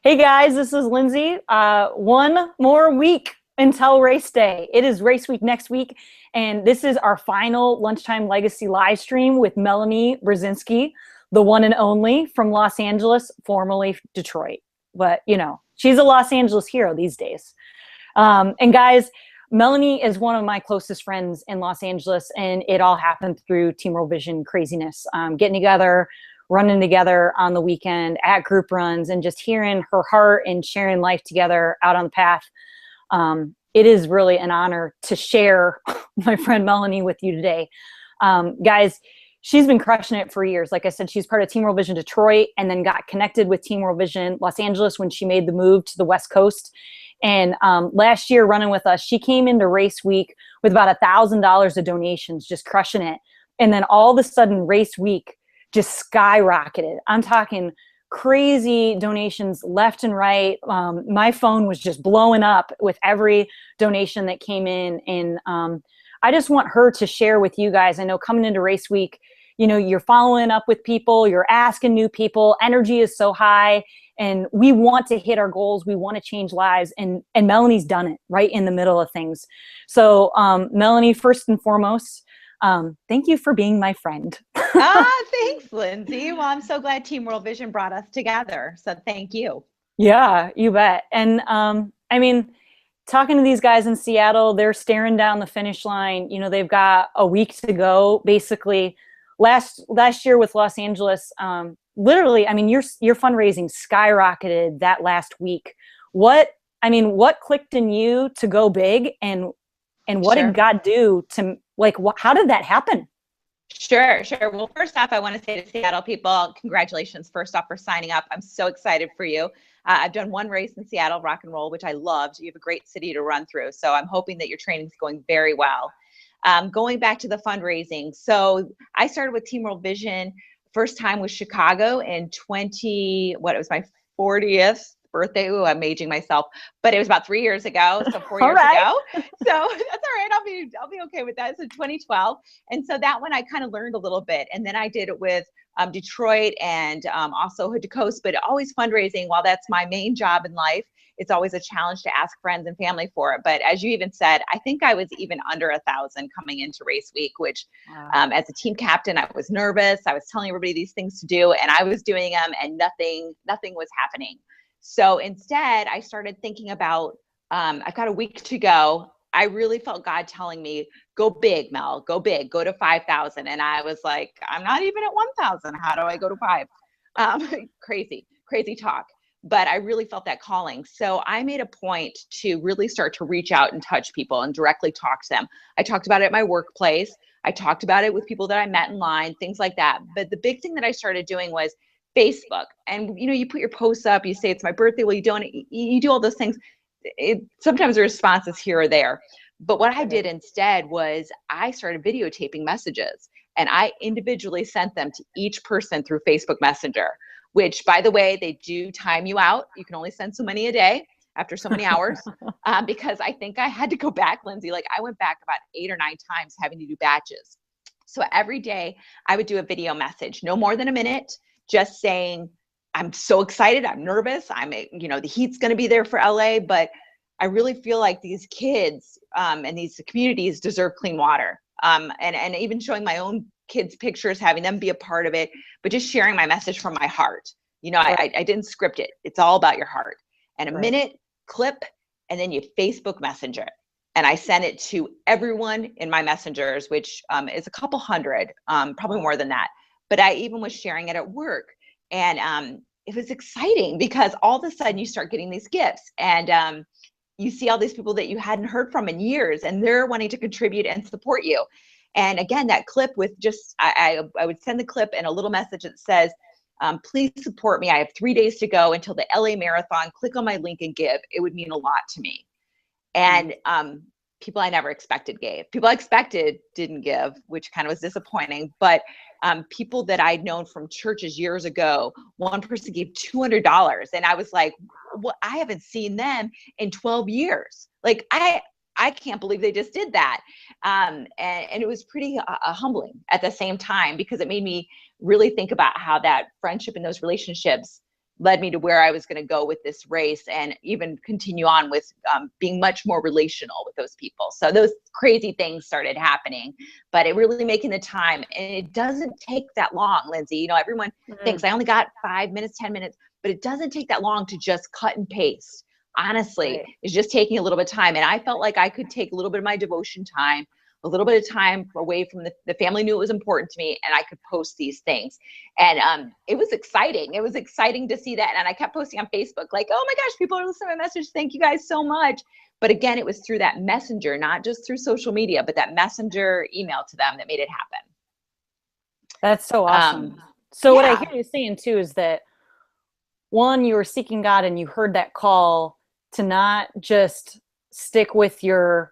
Hey guys, this is Lindsay. One more week until race day. It is race week next week, and this is our final Lunchtime Legacy live stream with Melanie Burzynski, the one and only from Los Angeles, formerly Detroit. But, she's a Los Angeles hero these days. And guys, Melanie is one of my closest friends in Los Angeles, and it all happened through Team World Vision craziness. Getting together, running together on the weekend at group runs, and just hearing her heart and sharing life together out on the path. It is really an honor to share my friend Melanie with you today. Guys, she's been crushing it for years. Like I said, she's part of Team World Vision Detroit, and then got connected with Team World Vision Los Angeles when she made the move to the West Coast. And last year, running with us, she came into race week with about $1,000 of donations, just crushing it. And then all of a sudden, race week just skyrocketed. I'm talking crazy donations left and right. My phone was just blowing up with every donation that came in. And I just want her to share with you guys. I know coming into race week, you're following up with people, you're asking new people, energy is so high, and we want to hit our goals. We want to change lives. And Melanie's done it right in the middle of things. So Melanie, first and foremost, thank you for being my friend. Thanks, Lindsay. Well, I'm so glad Team World Vision brought us together. So thank you. Yeah, you bet. And talking to these guys in Seattle, they're staring down the finish line. They've got a week to go. Basically, last year with Los Angeles, literally, your fundraising skyrocketed that last week. What clicked in you to go big, and what did God do to, how did that happen? Sure. Well, first off, I want to say to Seattle people, congratulations first off for signing up. I'm so excited for you. I've done one race in Seattle, Rock and Roll, which I loved. You have a great city to run through. So I'm hoping that your training is going very well. Going back to the fundraising. So I started with Team World Vision. First time was Chicago in it was my 40th birthday. Ooh, I'm aging myself, but it was about 3 years ago. So 4 years ago. So that's all right. I'll be okay with that. So 2012. And so that one I kind of learned a little bit. And then I did it with Detroit and also Hood to Coast, but always fundraising. While that's my main job in life, it's always a challenge to ask friends and family for it. But as you even said, I think I was even under 1,000 coming into race week, which as a team captain, I was nervous. I was telling everybody these things to do, and I was doing them, and nothing was happening. So instead, I started thinking about, I've got a week to go. I really felt God telling me, go big, Mel, go big, go to 5,000. And I was like, I'm not even at 1,000. How do I go to 5? Crazy talk. But I really felt that calling. So I made a point to really start to reach out and touch people and directly talk to them. I talked about it at my workplace. I talked about it with people that I met in line, things like that. But the big thing that I started doing was Facebook. And you put your posts up, you say it's my birthday. Well, you do all those things. Sometimes the response is here or there. But what I did instead was I started videotaping messages, and I individually sent them to each person through Facebook Messenger, which, by the way, they do time you out. You can only send so many a day after so many hours, because I think I had to go back, Lindsay. I went back about 8 or 9 times having to do batches. So every day I would do a video message, no more than a minute, just saying, I'm so excited. I'm nervous. The heat's going to be there for LA, but I really feel like these kids and these communities deserve clean water. And even showing my own kids' pictures, having them be a part of it, but just sharing my message from my heart. I didn't script it. It's all about your heart. And a minute clip, and then you Facebook Messenger. And I sent it to everyone in my messengers, which is a couple hundred, probably more than that. But I even was sharing it at work. And it was exciting because all of a sudden you start getting these gifts, and you see all these people that you hadn't heard from in years, and they're wanting to contribute and support you. And again, that clip with just, I would send the clip and a little message that says, please support me. I have 3 days to go until the LA Marathon. Click on my link and give. It would mean a lot to me. And people I never expected gave. People I expected didn't give, which kind of was disappointing. But people that I'd known from churches years ago, one person gave $200. And I was like, well, I haven't seen them in 12 years. I can't believe they just did that. And it was pretty humbling at the same time, because it made me really think about how that friendship and those relationships led me to where I was going to go with this race, and even continue on with being much more relational with those people. So those crazy things started happening, but it really making the time. And it doesn't take that long, Lindsay. You know, everyone thinks I only got 5 minutes, 10 minutes, but it doesn't take that long to just cut and paste. Honestly, it's just taking a little bit of time. And I felt like I could take a little bit of my devotion time, a little bit of time away from the family, knew it was important to me, and I could post these things. And it was exciting. It was exciting to see that. And I kept posting on Facebook, like, oh my gosh, people are listening to my message. Thank you guys so much. But again, it was through that messenger, not just through social media, but that messenger email to them that made it happen. That's so awesome. So what I hear you saying too is that, one, you were seeking God and you heard that call to not just stick with your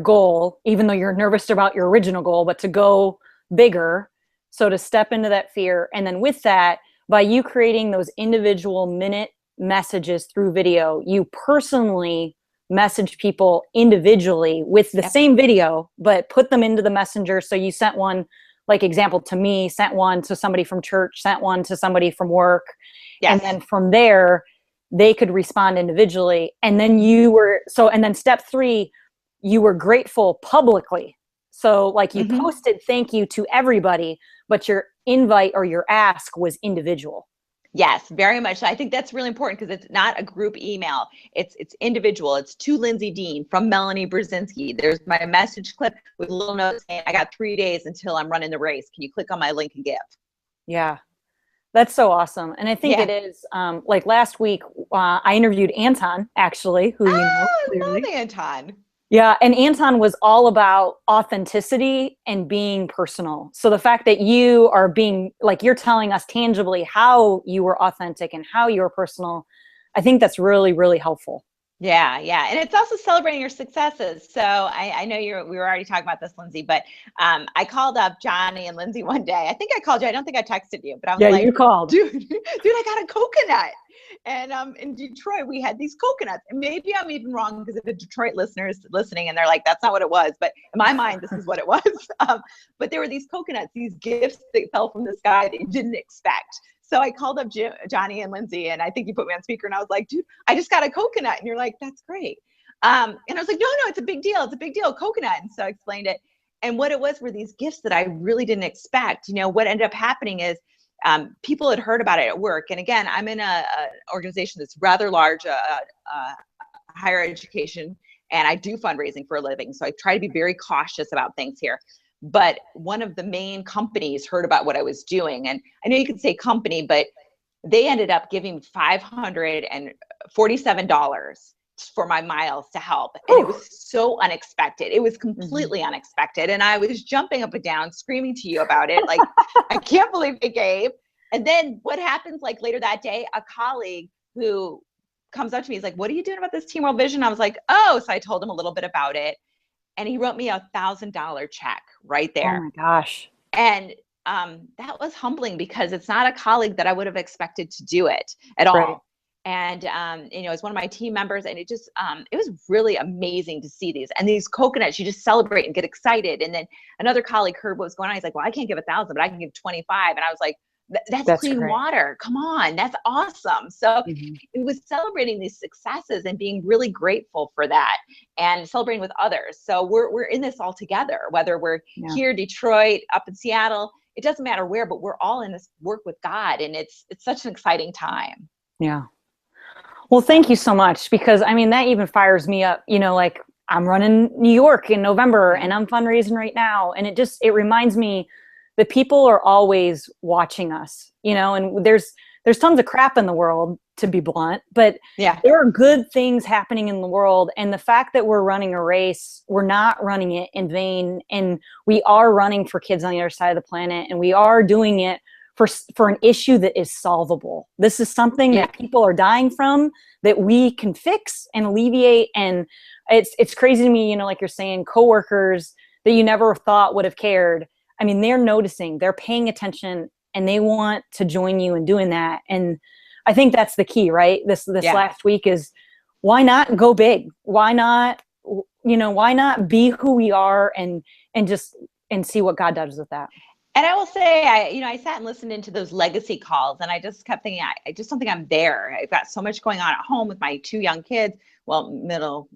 goal, even though you're nervous about your original goal, but to go bigger. So to step into that fear. And then with that, by you creating those individual minute messages through video, you personally message people individually with the same video, but put them into the messenger. So you sent one, like example to me, sent one to somebody from church, sent one to somebody from work. And then from there, they could respond individually. And then and then step 3, you were grateful publicly. So like you posted thank you to everybody, but your invite or your ask was individual. Yes, very much. I think that's really important because it's not a group email. It's individual. It's to Lindsay Dean from Melanie Burzynski. There's my message clip with a little note saying, I got 3 days until I'm running the race. Can you click on my link and give? Yeah. That's so awesome. And I think it is, like last week, I interviewed Anton, actually, who you know clearly. I love Anton. Yeah, and Anton was all about authenticity and being personal. So the fact that you are being, like you're telling us tangibly how you were authentic and how you were personal, I think that's really, really helpful. Yeah. And it's also celebrating your successes. So I know we were already talking about this, Lindsay, but I called up Johnny and Lindsay one day. I think I called you. I don't think I texted you, but I was like, you called. Dude, I got a coconut. And in Detroit, we had these coconuts. And maybe I'm even wrong because of the Detroit listeners listening and they're like, that's not what it was. But in my mind, this is what it was. But there were these coconuts, these gifts that fell from the sky that you didn't expect. So I called up Johnny and Lindsay, and I think you put me on speaker, and I was like, dude, I just got a coconut. And you're like, that's great. And I was like, no, it's a big deal. It's a big deal, coconut. And so I explained it. And what it was were these gifts that I really didn't expect. You know, what ended up happening is people had heard about it at work. And again, I'm in an organization that's rather large, higher education, and I do fundraising for a living. So I try to be very cautious about things here. But one of the main companies heard about what I was doing. And I know you could say company, but they ended up giving $547 for my miles to help. And it was so unexpected. It was completely unexpected. And I was jumping up and down, screaming to you about it. Like, I can't believe they gave. And then what happens like later that day, a colleague who comes up to me, is like, what are you doing about this Team World Vision? I was like, oh, so I told him a little bit about it. And he wrote me $1,000 check right there. Oh my gosh. And that was humbling because it's not a colleague that I would have expected to do it at all. And, you know, it's one of my team members, and it just, it was really amazing to see these. And these coconuts, you just celebrate and get excited. And then another colleague heard what was going on. He's like, well, I can't give 1,000, but I can give 25. And I was like, that's clean water. Come on. That's awesome. So it was celebrating these successes and being really grateful for that and celebrating with others. So we're in this all together, whether we're here, Detroit, up in Seattle, it doesn't matter where, but we're all in this work with God. And it's such an exciting time. Yeah. Well, thank you so much, because I mean, that even fires me up, you know, like I'm running New York in November and I'm fundraising right now. And it reminds me that people are always watching us, you know, and there's tons of crap in the world, to be blunt, but there are good things happening in the world. And the fact that we're running a race, we're not running it in vain. And we are running for kids on the other side of the planet. And we are doing it for an issue that is solvable. This is something that people are dying from, that we can fix and alleviate. And it's crazy to me, you know, like you're saying, coworkers that you never thought would have cared. I mean, they're noticing, they're paying attention, and they want to join you in doing that. And I think that's the key, right? This last week is, why not go big? Why not, you know, why not be who we are and see what God does with that? And I will say, I sat and listened into those legacy calls, and I just kept thinking, I just don't think I'm there. I've got so much going on at home with my 2 young kids, well, middle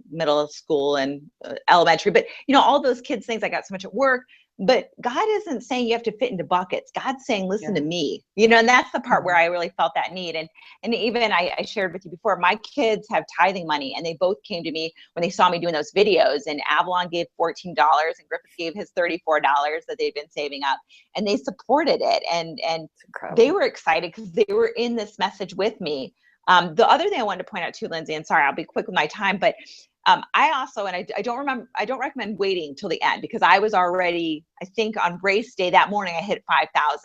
school and elementary, but all those kids things. I got so much at work, but God isn't saying you have to fit into buckets. God's saying, listen to me, and that's the part where I really felt that need. And even I shared with you before, my kids have tithing money, and they both came to me when they saw me doing those videos, and Avalon gave $14 and Griffith gave his $34 that they've been saving up, and they supported it. And they were excited because they were in this message with me. The other thing I wanted to point out too, Lindsay, and sorry, I'll be quick with my time, but I also, and I don't recommend waiting till the end, because I was already, I think on race day that morning, I hit 5,000.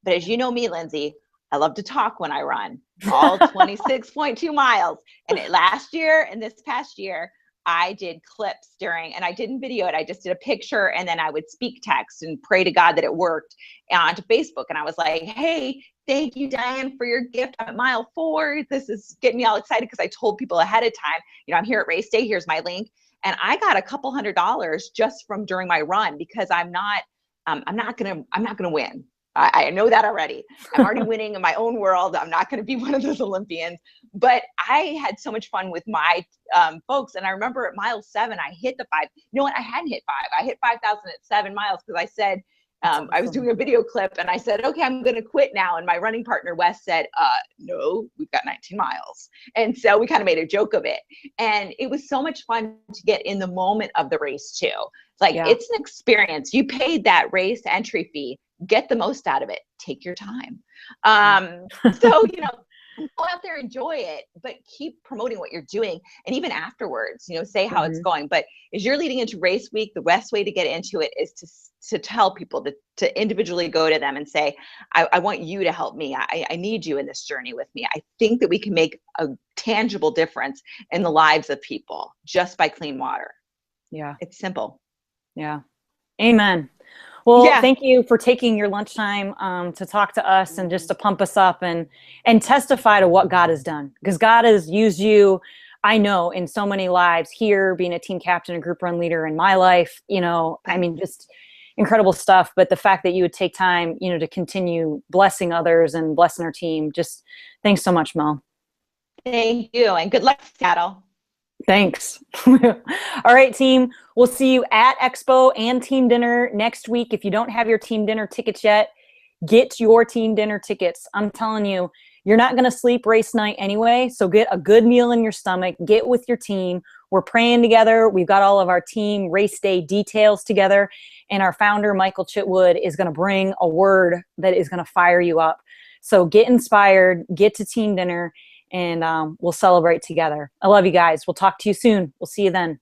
But as you know me, Lindsay, I love to talk when I run all 26.2 miles. And last year and this past year, I did clips and I didn't video it. I just did a picture, and then I would speak text and pray to God that it worked onto Facebook. And I was like, hey, thank you, Diane, for your gift. I'm at mile 4. This is getting me all excited, because I told people ahead of time, I'm here at race day. Here's my link. And I got a couple $100 just from during my run, because I'm not going to win. I know that already. I'm already winning in my own world. I'm not going to be one of those Olympians, but I had so much fun with my folks. And I remember at mile 7, I hit the 5. You know what? I hadn't hit 5. I hit 5,000 at 7 miles, because I said, I was doing a video clip, and I said, okay, I'm going to quit now. And my running partner, Wes, said, no, we've got 19 miles. And so we kind of made a joke of it. And it was so much fun to get in the moment of the race too. It's an experience. You paid that race entry fee. Get the most out of it. Take your time. So, go out there, enjoy it, but keep promoting what you're doing. And even afterwards, say how it's going. But as you're leading into race week, the best way to get into it is to tell people to individually go to them and say, I want you to help me. I need you in this journey with me. I think that we can make a tangible difference in the lives of people just by clean water. Yeah. It's simple. Yeah. Amen. Well, thank you for taking your lunchtime to talk to us and just to pump us up and testify to what God has done, because God has used you, I know, in so many lives here, being a team captain, a group run leader in my life, just incredible stuff. But the fact that you would take time, to continue blessing others and blessing our team, just thanks so much, Mel. Thank you. And good luck, Seattle. Thanks. All right, team. We'll see you at Expo and team dinner next week. If you don't have your team dinner tickets yet, get your team dinner tickets. I'm telling you, you're not going to sleep race night anyway. So get a good meal in your stomach. Get with your team. We're praying together. We've got all of our team race day details together. And our founder, Michael Chitwood, is going to bring a word that is going to fire you up. So get inspired, get to team dinner, and we'll celebrate together. I love you guys. We'll talk to you soon. We'll see you then.